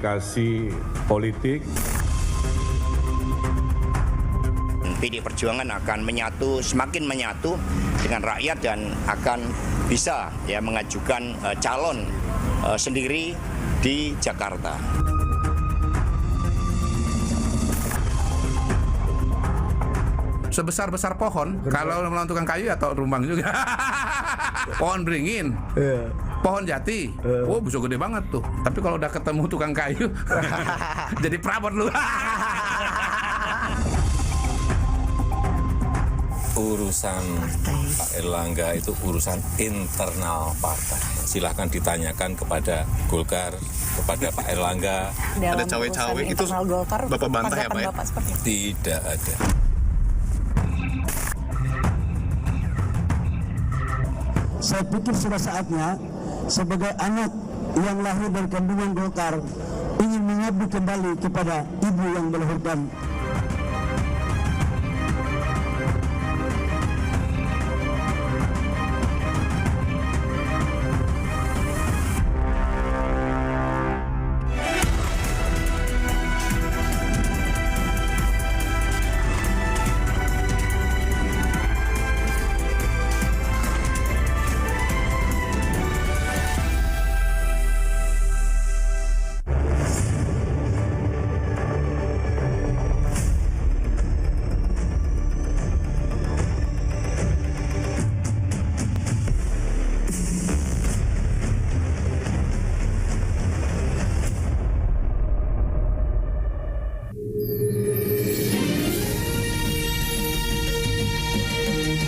komunikasi politik. PD Perjuangan akan semakin menyatu dengan rakyat dan akan bisa mengajukan calon sendiri di Jakarta. Sebesar-besar pohon, kalau melawan tukang kayu atau rumbang juga. Pohon beringin, pohon jati, bisa gede banget tuh. Tapi kalau udah ketemu tukang kayu, jadi perabot lu. Urusan Pak Erlangga itu urusan internal partai. Silahkan ditanyakan kepada Golkar, kepada Pak Erlangga. Ada cawe-cawe itu Golkar, Bapak bantah ya Pak ya? Tidak ada. Saya pikir sudah saatnya sebagai anak yang lahir dari kandungan Golkar ingin mengabdi kembali kepada ibu yang melahirkan.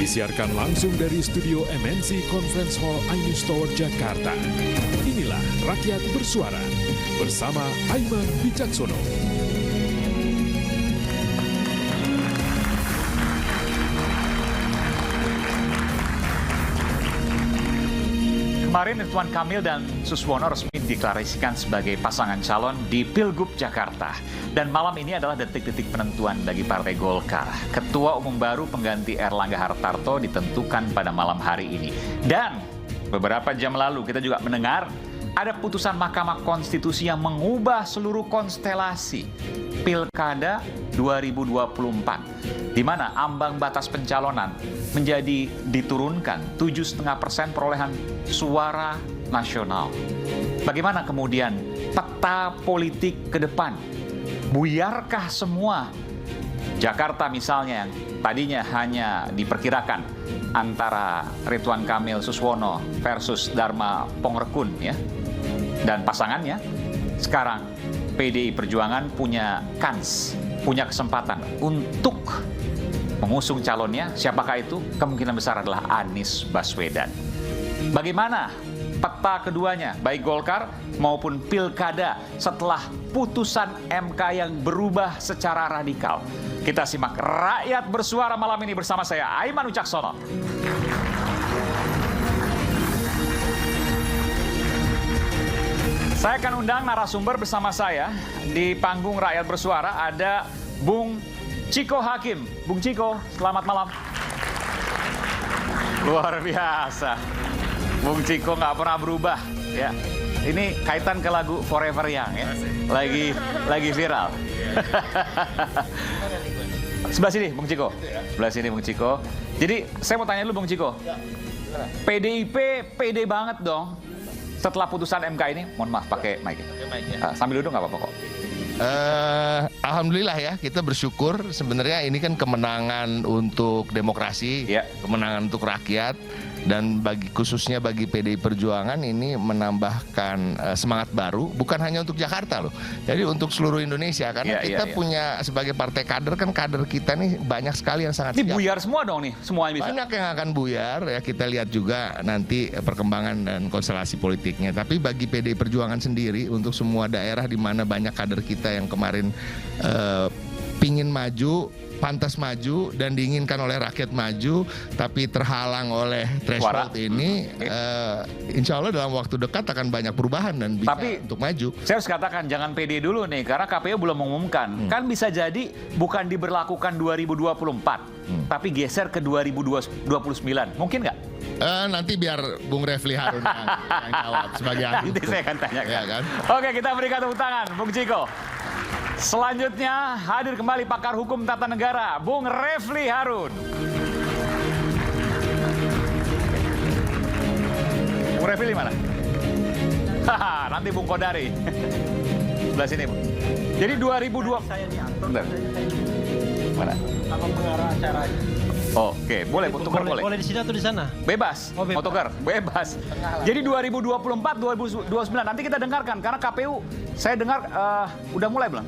Disiarkan langsung dari studio MNC Conference Hall Ainus Tower, Jakarta. Inilah Rakyat Bersuara bersama Aiman Wicaksono. Kemarin Ridwan Kamil dan Suswono resmi dideklarasikan sebagai pasangan calon di Pilgub Jakarta. Dan malam ini adalah detik-detik penentuan bagi Partai Golkar. Ketua Umum baru pengganti Erlangga Hartarto ditentukan pada malam hari ini. Dan beberapa jam lalu kita juga mendengar ada putusan Mahkamah Konstitusi yang mengubah seluruh konstelasi Pilkada 2024. Di mana ambang batas pencalonan menjadi diturunkan 7,5% perolehan suara nasional. Bagaimana kemudian peta politik ke depan? Buyarkah semua? Jakarta misalnya yang tadinya hanya diperkirakan antara Ridwan Kamil Suswono versus Dharma Pongrekun ya, dan pasangannya, sekarang PDI Perjuangan punya punya kesempatan untuk mengusung calonnya. Siapakah itu? Kemungkinan besar adalah Anies Baswedan. Bagaimana peta keduanya, baik Golkar maupun Pilkada setelah putusan MK yang berubah secara radikal? Kita simak Rakyat Bersuara malam ini bersama saya, Aiman Wicaksono. Saya akan undang narasumber bersama saya di panggung Rakyat Bersuara. Ada Bung Chiko Hakim. Bung Chiko, selamat malam. Luar biasa. Bung Chiko nggak pernah berubah. Ya, ini kaitan ke lagu Forever Young ya. Lagi viral. Sebelah sini, Bung Chiko. Sebelah sini, Bung Chiko. Jadi, saya mau tanya dulu, Bung Chiko. PDIP pede banget dong setelah putusan MK ini. Mohon maaf, pakai mic. Sambil duduk nggak apa-apa kok. Alhamdulillah ya, kita bersyukur. Sebenarnya ini kan kemenangan untuk demokrasi, kemenangan untuk rakyat, dan khususnya bagi PDI Perjuangan ini menambahkan semangat baru, bukan hanya untuk Jakarta loh, jadi untuk seluruh Indonesia, karena kita punya sebagai partai kader, kan kader kita nih banyak sekali yang sangat siap. Ini buyar semua dong nih, semuanya bisa. Banyak yang akan buyar ya, kita lihat juga nanti perkembangan dan konstelasi politiknya. Tapi bagi PDI Perjuangan sendiri, untuk semua daerah di mana banyak kader kita yang kemarin pingin maju, pantas maju dan diinginkan oleh rakyat maju, tapi terhalang oleh threshold ini, insya Allah dalam waktu dekat akan banyak perubahan dan bisa untuk maju. Saya harus katakan jangan pede dulu nih, karena KPU belum mengumumkan. Kan bisa jadi bukan diberlakukan 2024, tapi geser ke 2029. Mungkin nggak? Nanti biar Bung Refli Harun yang jawab sebagai ahli. Nanti saya akan tanyakan. Ya, kan? Oke, kita berikan tepuk tangan, Bung Ciko. Selanjutnya hadir kembali pakar hukum tata negara, Bung Refli Harun. Bung Refli mana? Nanti Bung Kodari. Sebelah sini, Bung. Jadi 2002. Bentar. Mana? Apa pengarah acaranya? Oke, boleh, tukar boleh. Boleh di sini atau di sana? Bebas, Oh, bebas. mau tukar, bebas. Jadi 2024, 2029 nanti kita dengarkan karena KPU saya dengar udah mulai belum?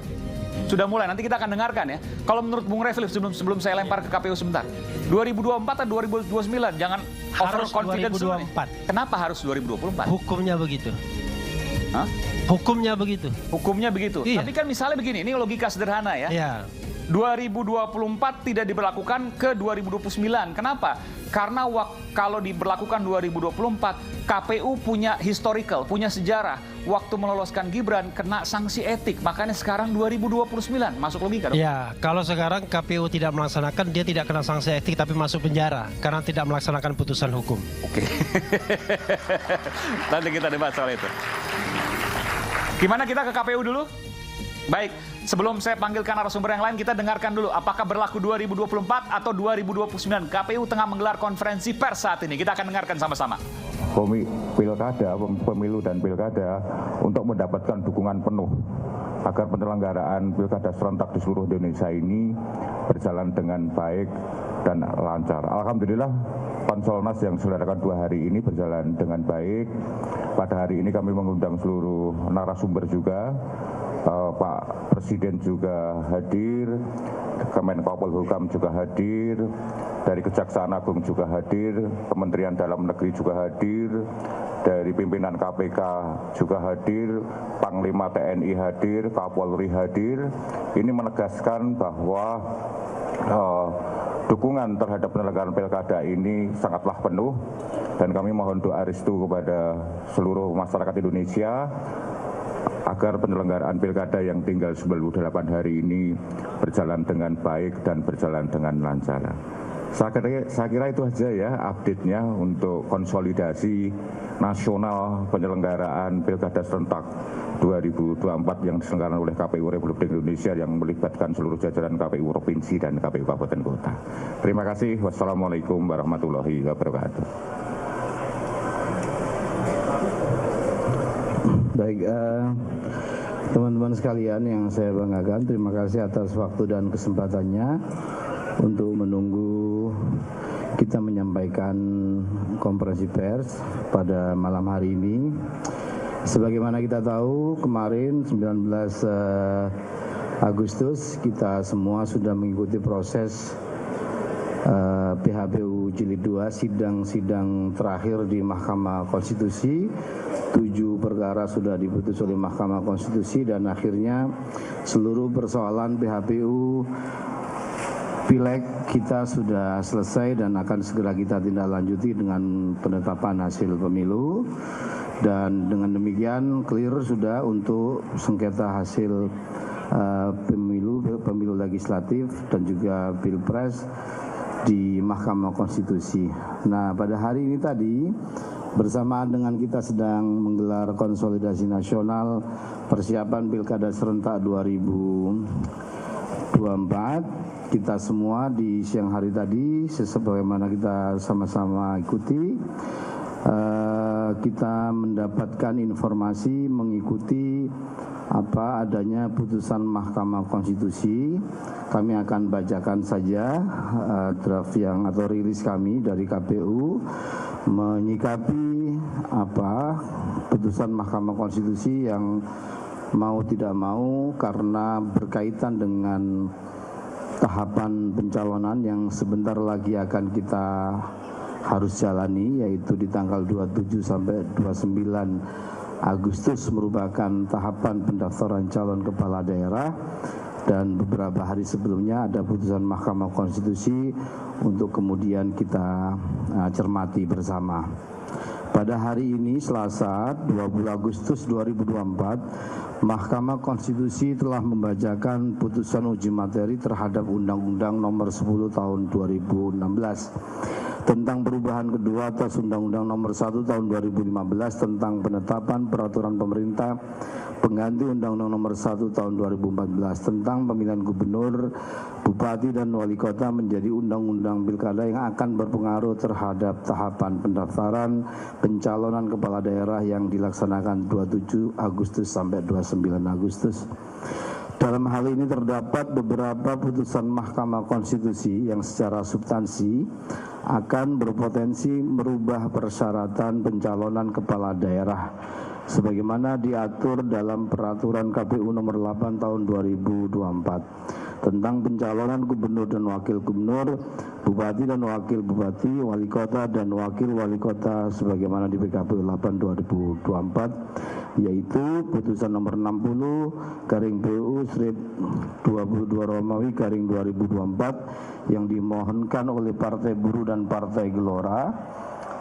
Sudah mulai, nanti kita akan dengarkan ya. Kalau menurut Bung Refli sebelum saya lempar ke KPU sebentar. 2024 atau 2029? Jangan Harus overconfidence dulu nih. 2024. Kenapa harus 2024? Hukumnya begitu. Hah? Hukumnya begitu. Hukumnya begitu. Iya. Tapi kan misalnya begini, ini logika sederhana ya. Iya. 2024 tidak diberlakukan ke 2029. Kenapa? Karena kalau diberlakukan 2024, KPU punya historical, punya sejarah. Waktu meloloskan Gibran kena sanksi etik. Makanya sekarang 2029. Masuk logika dong? Ya, kalau sekarang KPU tidak melaksanakan, dia tidak kena sanksi etik tapi masuk penjara karena tidak melaksanakan putusan hukum. Oke. Nanti kita debat soal itu. Gimana kita ke KPU dulu? Baik, sebelum saya panggilkan narasumber yang lain, kita dengarkan dulu apakah berlaku 2024 atau 2029. KPU tengah menggelar konferensi pers saat ini. Kita akan dengarkan sama-sama. Pilkada, pemilu dan pilkada untuk mendapatkan dukungan penuh agar penyelenggaraan pilkada serentak di seluruh Indonesia ini berjalan dengan baik dan lancar. Alhamdulillah, Konsolnas yang diselenggarakan 2 hari ini berjalan dengan baik. Pada hari ini kami mengundang seluruh narasumber juga. Pak Presiden juga hadir, Kemenko Polhukam juga hadir, dari Kejaksaan Agung juga hadir, Kementerian Dalam Negeri juga hadir, dari pimpinan KPK juga hadir, Panglima TNI hadir, Kapolri hadir. Ini menegaskan bahwa dukungan terhadap penyelenggaraan pilkada ini sangatlah penuh, dan kami mohon doa restu kepada seluruh masyarakat Indonesia agar penyelenggaraan pilkada yang tinggal 98 hari ini berjalan dengan baik dan berjalan dengan lancar. Saya kira itu aja ya update-nya untuk konsolidasi nasional penyelenggaraan pilkada serentak 2024 yang diselenggarakan oleh KPU Republik Indonesia yang melibatkan seluruh jajaran KPU Provinsi dan KPU Kabupaten Kota. Terima kasih. Wassalamualaikum warahmatullahi wabarakatuh. Baik, teman-teman sekalian yang saya banggakan, terima kasih atas waktu dan kesempatannya untuk menunggu kita menyampaikan konferensi pers pada malam hari ini. Sebagaimana kita tahu, kemarin 19 Agustus kita semua sudah mengikuti proses PHPU Jilid 2, sidang-sidang terakhir di Mahkamah Konstitusi. 7 perkara sudah diputus oleh Mahkamah Konstitusi dan akhirnya seluruh persoalan PHPU Pileg kita sudah selesai dan akan segera kita tindak lanjuti dengan penetapan hasil pemilu. Dan dengan demikian clear sudah untuk sengketa hasil pemilu legislatif dan juga pilpres di Mahkamah Konstitusi. Nah, pada hari ini tadi bersamaan dengan kita sedang menggelar konsolidasi nasional persiapan Pilkada serentak 2024, kita semua di siang hari tadi sebagaimana kita sama-sama ikuti, kita mendapatkan informasi mengikuti adanya putusan Mahkamah Konstitusi. Kami akan bacakan saja draft yang atau rilis kami dari KPU menyikapi putusan Mahkamah Konstitusi yang mau tidak mau karena berkaitan dengan tahapan pencalonan yang sebentar lagi akan kita harus jalani, yaitu di tanggal 27 sampai 29 Agustus merupakan tahapan pendaftaran calon kepala daerah, dan beberapa hari sebelumnya ada putusan Mahkamah Konstitusi untuk kemudian kita cermati bersama. Pada hari ini Selasa 20 Agustus 2024, Mahkamah Konstitusi telah membacakan putusan uji materi terhadap Undang-Undang Nomor 10 Tahun 2016 tentang perubahan kedua atas Undang-Undang Nomor 1 Tahun 2015 tentang penetapan peraturan pemerintah pengganti Undang-Undang Nomor 1 Tahun 2014 tentang pemilihan gubernur, bupati dan wali kota menjadi undang-undang pilkada yang akan berpengaruh terhadap tahapan pendaftaran pencalonan kepala daerah yang dilaksanakan 27 Agustus sampai 29 Agustus. Dalam hal ini terdapat beberapa putusan Mahkamah Konstitusi yang secara substansi akan berpotensi merubah persyaratan pencalonan kepala daerah sebagaimana diatur dalam Peraturan KPU Nomor 8 Tahun 2024 tentang pencalonan gubernur dan wakil gubernur, bupati dan wakil bupati, wali kota dan wakil wali kota sebagaimana di PKPU 8 2024, yaitu putusan nomor 60/PU/22/2024 yang dimohonkan oleh Partai Buruh dan Partai Gelora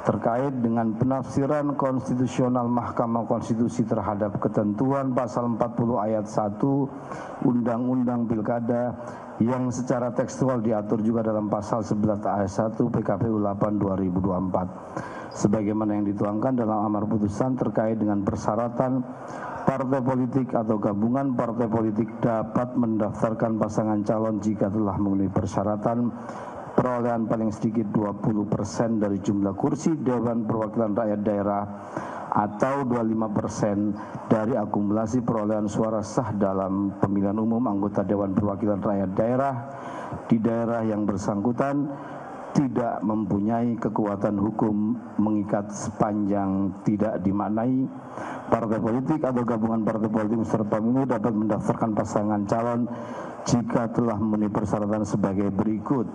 terkait dengan penafsiran konstitusional Mahkamah Konstitusi terhadap ketentuan pasal 40 ayat 1 Undang-Undang Pilkada yang secara tekstual diatur juga dalam pasal 11 ayat 1 PKPU 8 2024 sebagaimana yang dituangkan dalam amar putusan terkait dengan persyaratan partai politik atau gabungan partai politik dapat mendaftarkan pasangan calon jika telah memenuhi persyaratan perolehan paling sedikit 20% dari jumlah kursi Dewan Perwakilan Rakyat Daerah atau 25% dari akumulasi perolehan suara sah dalam pemilihan umum anggota Dewan Perwakilan Rakyat Daerah di daerah yang bersangkutan tidak mempunyai kekuatan hukum mengikat sepanjang tidak dimaknai partai politik atau gabungan partai politik peserta pemilu dapat mendaftarkan pasangan calon jika telah memenuhi persyaratan sebagai berikut.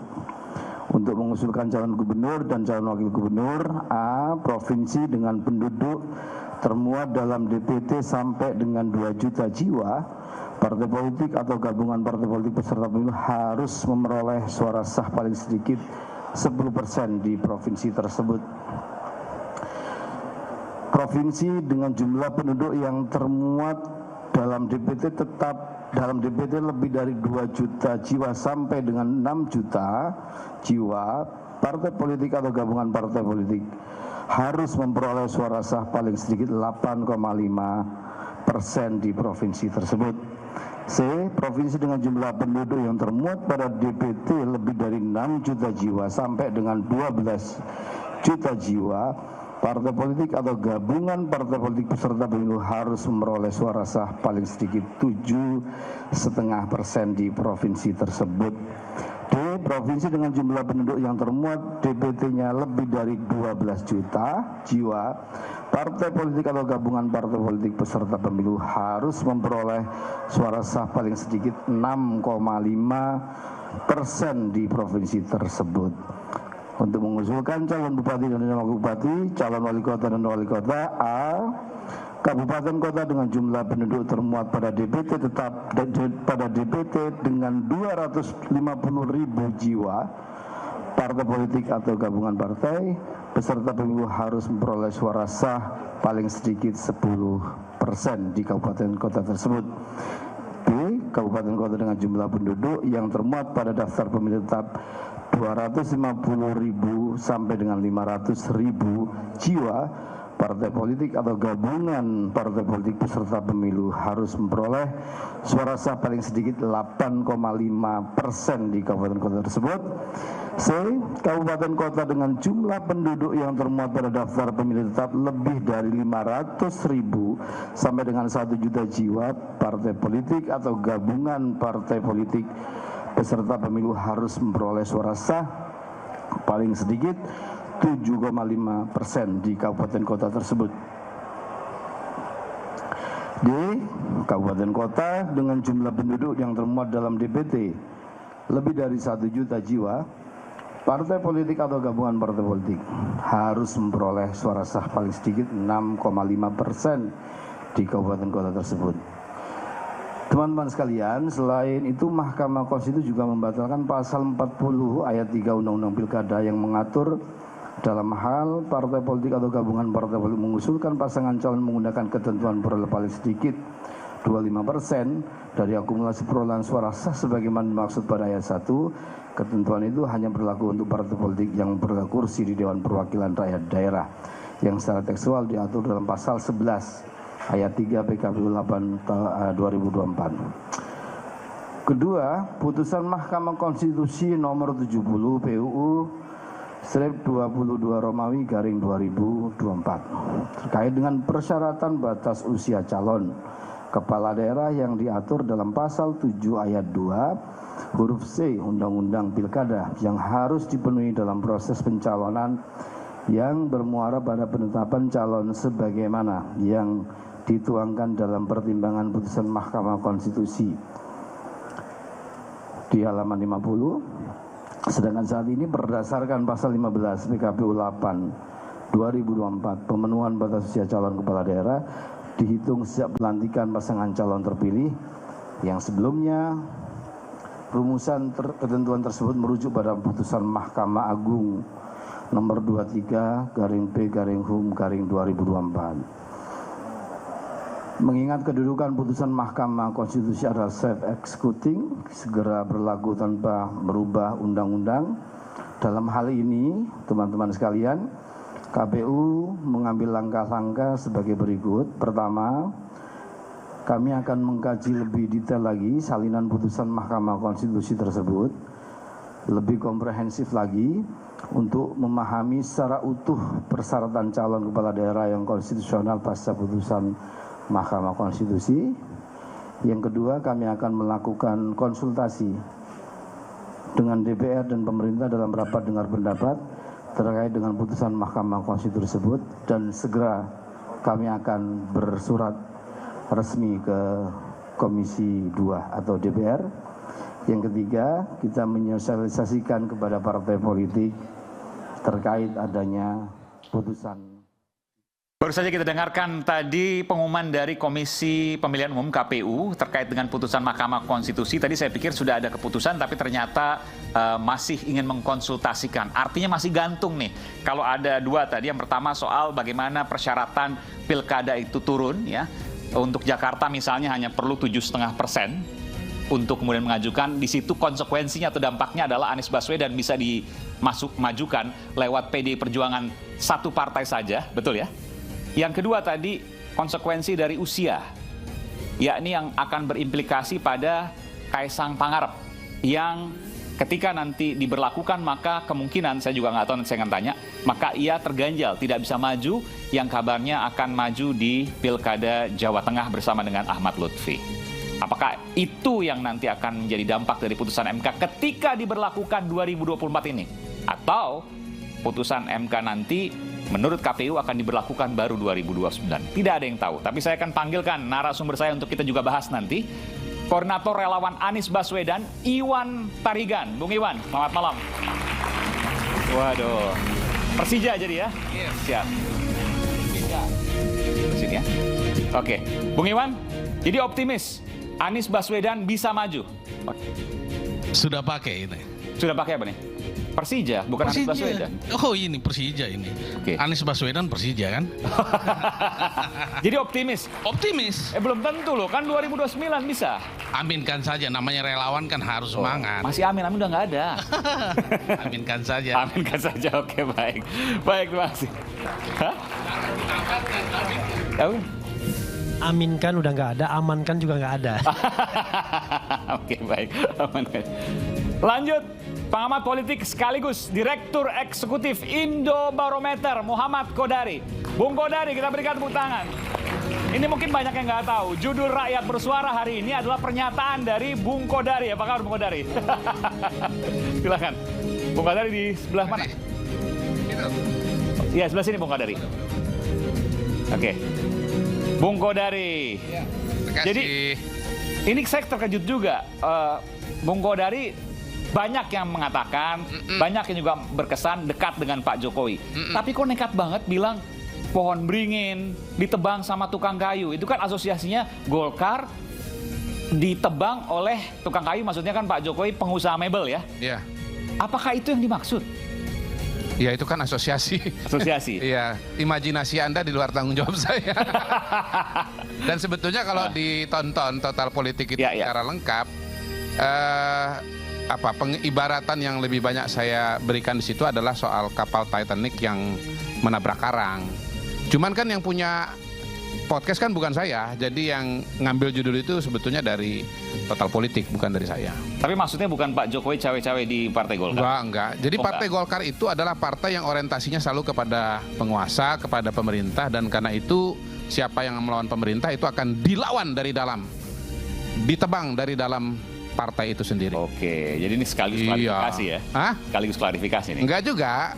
Untuk mengusulkan calon gubernur dan calon wakil gubernur, A. Provinsi dengan penduduk termuat dalam DPT sampai dengan 2 juta jiwa, partai politik atau gabungan partai politik peserta pemilu harus memperoleh suara sah paling sedikit 10% di provinsi tersebut. Provinsi dengan jumlah penduduk yang termuat dalam DPT tetap dalam DPT lebih dari 2 juta jiwa sampai dengan 6 juta jiwa, partai politik atau gabungan partai politik harus memperoleh suara sah paling sedikit 8,5% di provinsi tersebut. C. Provinsi dengan jumlah penduduk yang termuat pada DPT lebih dari 6 juta jiwa sampai dengan 12 juta jiwa, partai politik atau gabungan partai politik peserta pemilu harus memperoleh suara sah paling sedikit 7,5% di provinsi tersebut. D. Provinsi dengan jumlah penduduk yang termuat DPT-nya lebih dari 12 juta jiwa, partai politik atau gabungan partai politik peserta pemilu harus memperoleh suara sah paling sedikit 6,5% di provinsi tersebut. Untuk mengusulkan calon bupati dan wakil bupati, calon wali kota dan wali kota, A. Kabupaten kota dengan jumlah penduduk termuat pada DPT tetap pada DPT dengan 250.000 jiwa, partai politik atau gabungan partai peserta pemilu harus memperoleh suara sah paling sedikit 10% di kabupaten kota tersebut. B. Kabupaten kota dengan jumlah penduduk yang termuat pada daftar pemilih tetap 250.000 sampai dengan 500.000 jiwa, partai politik atau gabungan partai politik peserta pemilu harus memperoleh suara sah paling sedikit 8,5% di kabupaten kota tersebut. C. Kabupaten kota dengan jumlah penduduk yang termuat pada daftar pemilih tetap lebih dari 500.000 sampai dengan 1 juta jiwa, partai politik atau gabungan partai politik peserta pemilu harus memperoleh suara sah paling sedikit 7,5% di kabupaten kota tersebut. D. Kabupaten kota dengan jumlah penduduk yang termuat dalam DPT lebih dari 1 juta jiwa, partai politik atau gabungan partai politik harus memperoleh suara sah paling sedikit 6,5% di kabupaten kota tersebut. Teman-teman sekalian, selain itu Mahkamah Konstitusi juga membatalkan pasal 40 ayat 3 Undang-Undang Pilkada yang mengatur dalam hal partai politik atau gabungan partai politik mengusulkan pasangan calon menggunakan ketentuan perolehan paling sedikit 25% dari akumulasi perolehan suara sah sebagaimana dimaksud pada ayat 1. Ketentuan itu hanya berlaku untuk partai politik yang berhak kursi di Dewan Perwakilan Rakyat Daerah yang secara tekstual diatur dalam pasal 11 ayat 3 PKPU 8 2024. Kedua, putusan Mahkamah Konstitusi nomor 70 PUU Strip 22 Romawi garing 2024 terkait dengan persyaratan batas usia calon kepala daerah yang diatur dalam pasal 7 ayat 2 huruf C Undang-Undang Pilkada yang harus dipenuhi dalam proses pencalonan yang bermuara pada penetapan calon sebagaimana yang dituangkan dalam pertimbangan putusan Mahkamah Konstitusi di halaman 50. Sedangkan saat ini berdasarkan pasal 15 PKPU 8 2024 pemenuhan batas usia calon kepala daerah dihitung sejak pelantikan pasangan calon terpilih yang sebelumnya rumusan ketentuan tersebut merujuk pada putusan Mahkamah Agung nomor 23 garing P garing HUM garing 2024. Mengingat kedudukan putusan Mahkamah Konstitusi adalah self-executing, segera berlaku tanpa merubah undang-undang. Dalam hal ini, teman-teman sekalian, KPU mengambil langkah-langkah sebagai berikut. Pertama, kami akan mengkaji lebih detail lagi salinan putusan Mahkamah Konstitusi tersebut, lebih komprehensif lagi untuk memahami secara utuh persyaratan calon kepala daerah yang konstitusional pasca putusan Mahkamah Konstitusi. Yang kedua, kami akan melakukan konsultasi dengan DPR dan pemerintah dalam rapat dengar pendapat terkait dengan putusan Mahkamah Konstitusi tersebut dan segera kami akan bersurat resmi ke Komisi 2 atau DPR. Yang ketiga, kita menyosialisasikan kepada partai politik terkait adanya putusan. Baru saja kita dengarkan tadi pengumuman dari Komisi Pemilihan Umum KPU terkait dengan putusan Mahkamah Konstitusi. Tadi saya pikir sudah ada keputusan, tapi ternyata masih ingin mengkonsultasikan. Artinya masih gantung nih. Kalau ada dua tadi, yang pertama soal bagaimana persyaratan pilkada itu turun ya. Untuk Jakarta misalnya hanya perlu 7,5% untuk kemudian mengajukan. Di situ konsekuensinya atau dampaknya adalah Anies Baswedan bisa dimajukan lewat PDI Perjuangan satu partai saja, betul ya? Yang kedua tadi konsekuensi dari usia, yakni yang akan berimplikasi pada Kaisang Pangarep yang ketika nanti diberlakukan maka kemungkinan, saya juga nggak tahu, nanti saya akan tanya, maka ia terganjal, tidak bisa maju, yang kabarnya akan maju di Pilkada Jawa Tengah bersama dengan Ahmad Lutfi. Apakah itu yang nanti akan menjadi dampak dari putusan MK ketika diberlakukan 2024 ini? Atau putusan MK nanti menurut KPU akan diberlakukan baru 2029. Tidak ada yang tahu. Tapi saya akan panggilkan narasumber saya untuk kita juga bahas nanti. Koordinator Relawan Anies Baswedan, Iwan Tarigan. Bung Iwan, selamat malam. Waduh. Persija jadi ya? Iya. Siap. Sini ya. Oke. Bung Iwan, jadi optimis Anies Baswedan bisa maju? Sudah pakai ini. Sudah pakai apa nih? Persija, bukan Anies Baswedan. Oh ini Persija ini. Okay. Anies Baswedan Persija kan? Jadi optimis? Optimis. Belum tentu loh, kan 2029 bisa. Aminkan saja, namanya relawan kan harus semangat. Masih amin udah nggak ada. Aminkan saja. Aminkan saja, oke baik. Baik, terima kasih. Hah? Aminkan udah nggak ada, amankan juga nggak ada. Oke baik, amankan. Lanjut. Pengamat politik sekaligus Direktur Eksekutif Indobarometer, Muhammad Kodari. Bung Kodari, kita berikan tepuk tangan. Ini mungkin banyak yang nggak tahu. Judul Rakyat Bersuara hari ini adalah pernyataan dari Bung Kodari. Apa kabar Bung Kodari? Silakan. Bung Kodari di sebelah mana? Iya, sebelah sini Bung Kodari. Oke. Bung Kodari. Ya, jadi, ini saya terkejut juga. Bung Kodari banyak yang mengatakan, banyak yang juga berkesan dekat dengan Pak Jokowi. Tapi kok nekat banget bilang pohon beringin ditebang sama tukang kayu. Itu kan asosiasinya Golkar ditebang oleh tukang kayu, maksudnya kan Pak Jokowi pengusaha mebel ya? Iya. Apakah itu yang dimaksud? Ya itu kan asosiasi. Asosiasi. Iya, imajinasi Anda di luar tanggung jawab saya. Dan sebetulnya kalau ditonton Total Politik itu secara lengkap, pengibaratan yang lebih banyak saya berikan di situ adalah soal kapal Titanic yang menabrak karang. Cuman kan yang punya podcast kan bukan saya, jadi yang ngambil judul itu sebetulnya dari Total Politik, bukan dari saya. Tapi maksudnya bukan Pak Jokowi cawe-cawe di Partai Golkar? Enggak. Jadi Partai Golkar itu adalah partai yang orientasinya selalu kepada penguasa, kepada pemerintah, dan karena itu siapa yang melawan pemerintah itu akan dilawan dari dalam, ditebang dari dalam partai itu sendiri. Oke, jadi ini sekaligus klarifikasi ya? Hah? Sekaligus klarifikasi nih? Enggak juga.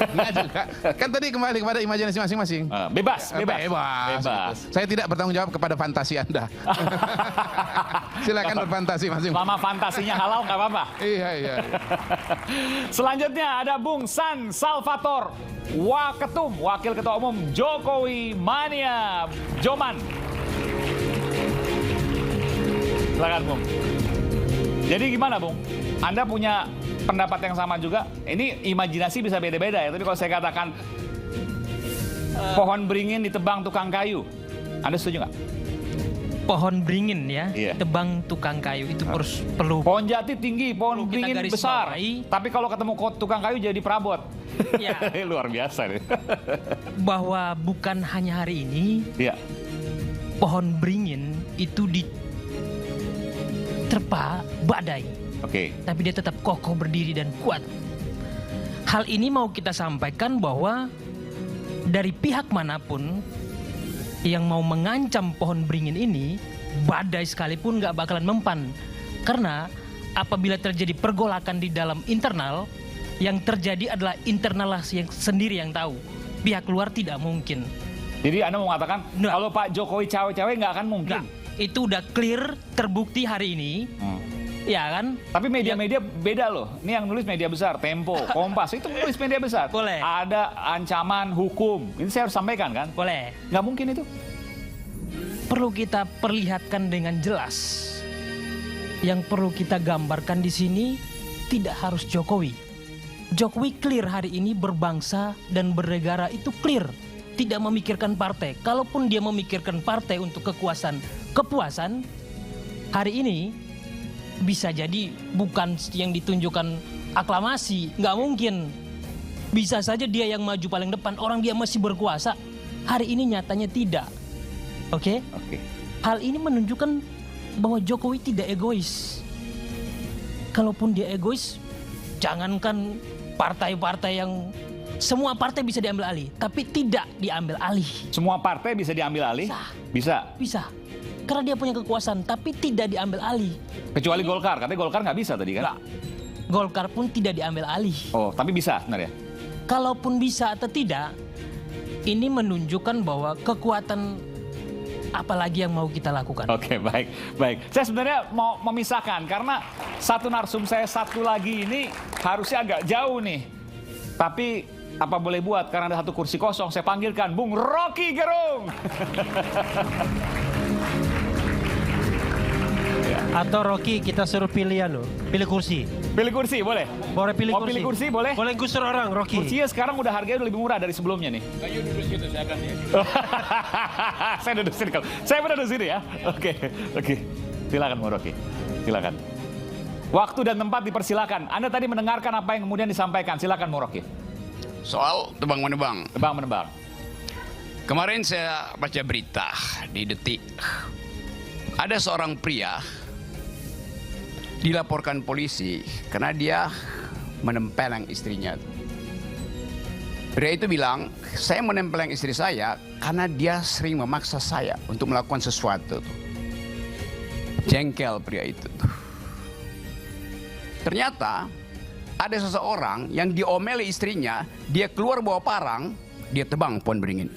Enggak juga. Kan tadi kembali kepada imajinasi masing-masing. Bebas. Saya tidak bertanggung jawab kepada fantasi Anda. Silakan berfantasi masing-masing. Selama fantasinya halal nggak apa-apa. Iya. Selanjutnya ada Bung San Salvator, Waketum, Wakil Ketua Umum Jokowi Mania, Joman. Silakan Bung. Jadi gimana Bung? Anda punya pendapat yang sama juga? Ini imajinasi bisa beda-beda ya, tapi kalau saya katakan pohon beringin ditebang tukang kayu, Anda setuju nggak? Pohon beringin ya, tebang tukang kayu itu perlu. Pohon jati tinggi, pohon beringin besar, tapi kalau ketemu tukang kayu jadi perabot. Ya. Luar biasa nih. Bahwa bukan hanya hari ini, pohon beringin itu diterpa badai. Tapi dia tetap kokoh berdiri dan kuat. Hal ini mau kita sampaikan bahwa dari pihak manapun yang mau mengancam pohon beringin ini, badai sekalipun nggak bakalan mempan. Karena apabila terjadi pergolakan di dalam internal, yang terjadi adalah internal yang sendiri yang tahu. Pihak luar tidak mungkin. Jadi Anda mau mengatakan kalau Pak Jokowi cawe-cawe nggak akan mungkin? Itu udah clear, terbukti hari ini. Ya kan? Tapi media-media beda loh. Ini yang nulis media besar, Tempo, Kompas, itu nulis media besar. Boleh. Ada ancaman hukum. Ini saya harus sampaikan kan? Boleh. Nggak mungkin itu. Perlu kita perlihatkan dengan jelas. Yang perlu kita gambarkan di sini tidak harus Jokowi. Jokowi clear hari ini berbangsa dan bernegara itu clear. Tidak memikirkan partai. Kalaupun dia memikirkan partai untuk kepuasan, hari ini bisa jadi bukan yang ditunjukkan aklamasi, nggak mungkin. Bisa saja dia yang maju paling depan, orang dia masih berkuasa. Hari ini nyatanya tidak. Oke? Hal ini menunjukkan bahwa Jokowi tidak egois. Kalaupun dia egois, jangankan partai-partai yang semua partai bisa diambil alih, tapi tidak diambil alih. Semua partai bisa diambil alih? Bisa. Karena dia punya kekuasaan, tapi tidak diambil alih. Kecuali Golkar, katanya Golkar nggak bisa tadi kan? Nggak. Golkar pun tidak diambil alih. Oh, tapi bisa sebenarnya? Kalaupun bisa atau tidak, ini menunjukkan bahwa kekuatan apalagi yang mau kita lakukan. Oke, baik. Saya sebenarnya mau memisahkan, karena satu narsum saya satu lagi ini harusnya agak jauh nih. Tapi apa boleh buat, karena ada satu kursi kosong, saya panggilkan Bung Rocky Gerung. Atau Rocky kita suruh pilih kursi. Pilih kursi boleh? Boleh pilih kursi. Pilih kursi boleh? Boleh gusur orang Rocky. Kursinya sekarang udah harganya lebih murah dari sebelumnya nih. Kayu duduk situ, saya akan ya. Saya duduk sini kalau. Saya duduk sini ya. Oke. Silakan Bung Rocky. Silakan. Waktu dan tempat dipersilakan. Anda tadi mendengarkan apa yang kemudian disampaikan. Silakan Bung Rocky. Soal tebang-menebang. Tebang-menebang. Kemarin saya baca berita di Detik. Ada seorang pria dilaporkan polisi karena dia menempeleng istrinya. Pria itu bilang, saya menempeleng istri saya karena dia sering memaksa saya untuk melakukan sesuatu. Jengkel pria itu. Ternyata ada seseorang yang diomeli istrinya, dia keluar bawa parang, dia tebang pohon beringin.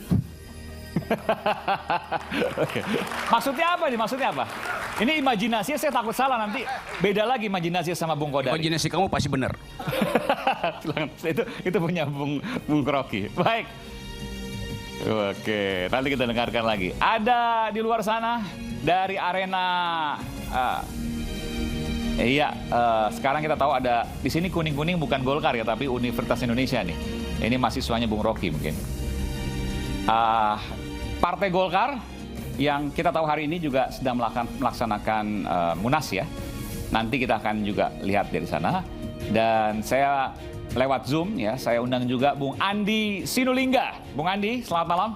Maksudnya apa nih? Maksudnya apa? Ini imajinasinya, saya takut salah nanti beda lagi imajinasi sama Bung Kodari. Imajinasi kamu pasti benar. itu punya Bung Rocky. Baik. Oke, nanti kita dengarkan lagi. Ada di luar sana dari arena Iya, sekarang kita tahu ada di sini kuning-kuning bukan Golkar ya, tapi Universitas Indonesia nih. Ini mahasiswanya Bung Rocky mungkin. Partai Golkar yang kita tahu hari ini juga sedang melaksanakan Munas ya. Nanti kita akan juga lihat dari sana. Dan saya lewat Zoom ya, saya undang juga Bung Andi Sinulinga. Bung Andi, selamat malam.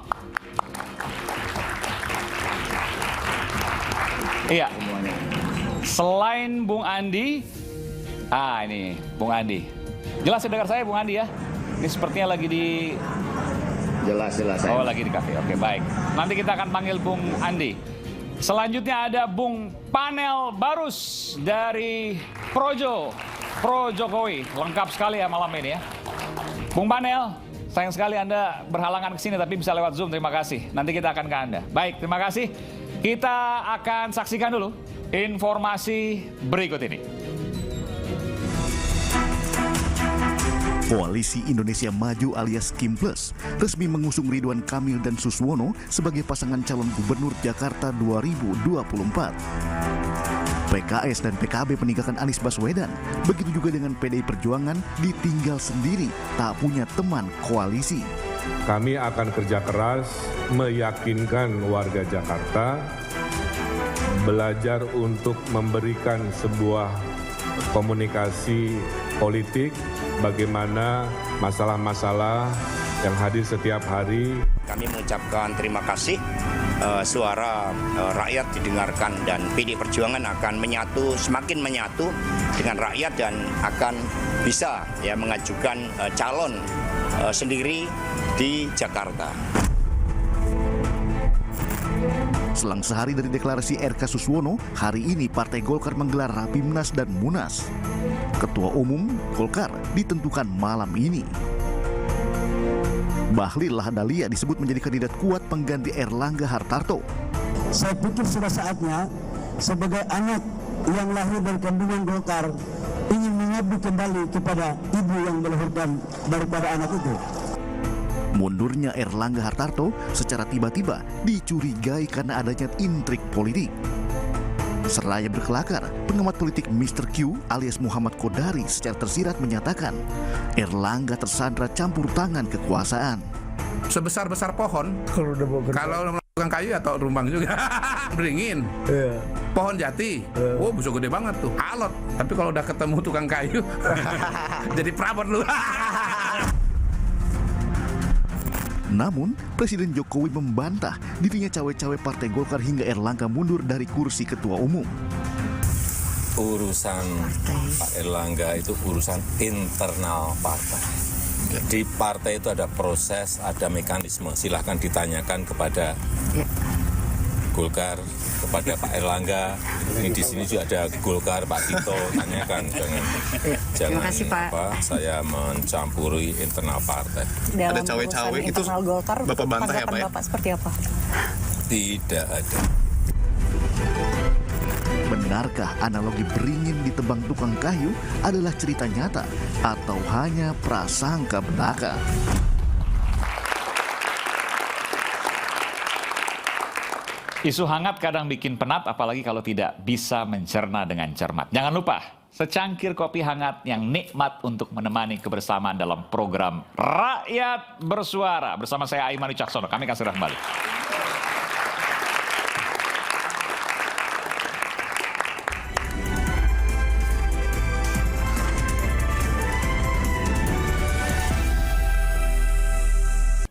Iya. Selain Bung Andi, ini Bung Andi. Jelas dengar saya Bung Andi ya? Ini sepertinya lagi di... Jelas. Oh, lagi di kafe. Oke, baik. Nanti kita akan panggil Bung Andi. Selanjutnya ada Bung Panel Barus dari Pro Jokowi. Lengkap sekali ya malam ini ya. Bung Panel, sayang sekali Anda berhalangan ke sini tapi bisa lewat Zoom. Terima kasih. Nanti kita akan ke Anda. Baik, terima kasih. Kita akan saksikan dulu informasi berikut ini. Koalisi Indonesia Maju alias Kim Plus resmi mengusung Ridwan Kamil dan Suswono sebagai pasangan calon gubernur Jakarta 2024. PKS dan PKB meninggalkan Anies Baswedan. Begitu juga dengan PDI Perjuangan ditinggal sendiri, tak punya teman koalisi. Kami akan kerja keras meyakinkan warga Jakarta belajar untuk memberikan sebuah komunikasi politik bagaimana masalah-masalah yang hadir setiap hari. Kami mengucapkan terima kasih, suara rakyat didengarkan dan PDI Perjuangan akan semakin menyatu dengan rakyat dan akan bisa ya mengajukan calon sendiri di Jakarta. Selang sehari dari deklarasi RK Suswono, hari ini Partai Golkar menggelar Rapimnas dan Munas. Ketua Umum Golkar ditentukan malam ini. Bahlil Lahadalia disebut menjadi kandidat kuat pengganti Erlangga Hartarto. Saya pikir sudah saatnya sebagai anak yang lahir dari kandungan Golkar ingin mengabdi kembali kepada ibu yang melahirkan daripada anak itu. Mundurnya Erlangga Hartarto secara tiba-tiba dicurigai karena adanya intrik politik. Seraya berkelakar, pengamat politik Mr. Q alias Muhammad Kodari secara tersirat menyatakan Erlangga tersandra campur tangan kekuasaan. Sebesar-besar pohon, kalau melakukan kayu atau rumbang juga, beringin. Pohon jati, bisa gede banget tuh, alot. Tapi kalau udah ketemu tukang kayu, jadi prabot lu. Namun, Presiden Jokowi membantah dirinya cawe-cawe Partai Golkar hingga Erlangga mundur dari kursi Ketua Umum. Urusan Pak Erlangga itu urusan internal partai. Di partai itu ada proses, ada mekanisme. Silahkan ditanyakan kepada Golkar, kepada Pak Erlangga. Ini di sini juga ada Golkar, Pak Tito. Tanyakan, jangan kasih, Pak. Saya mencampuri internal partai. Dalam ada cawe-cawe itu Golkar, Bapak bantah ya, Pak? Bapak seperti apa? Tidak ada. Benarkah analogi beringin ditebang tukang kayu adalah cerita nyata atau hanya prasangka belaka? Isu hangat kadang bikin penat, apalagi kalau tidak bisa mencerna dengan cermat. Jangan lupa, secangkir kopi hangat yang nikmat untuk menemani kebersamaan dalam program Rakyat Bersuara. Bersama saya Aiman Wicaksono, kami akan segera kembali.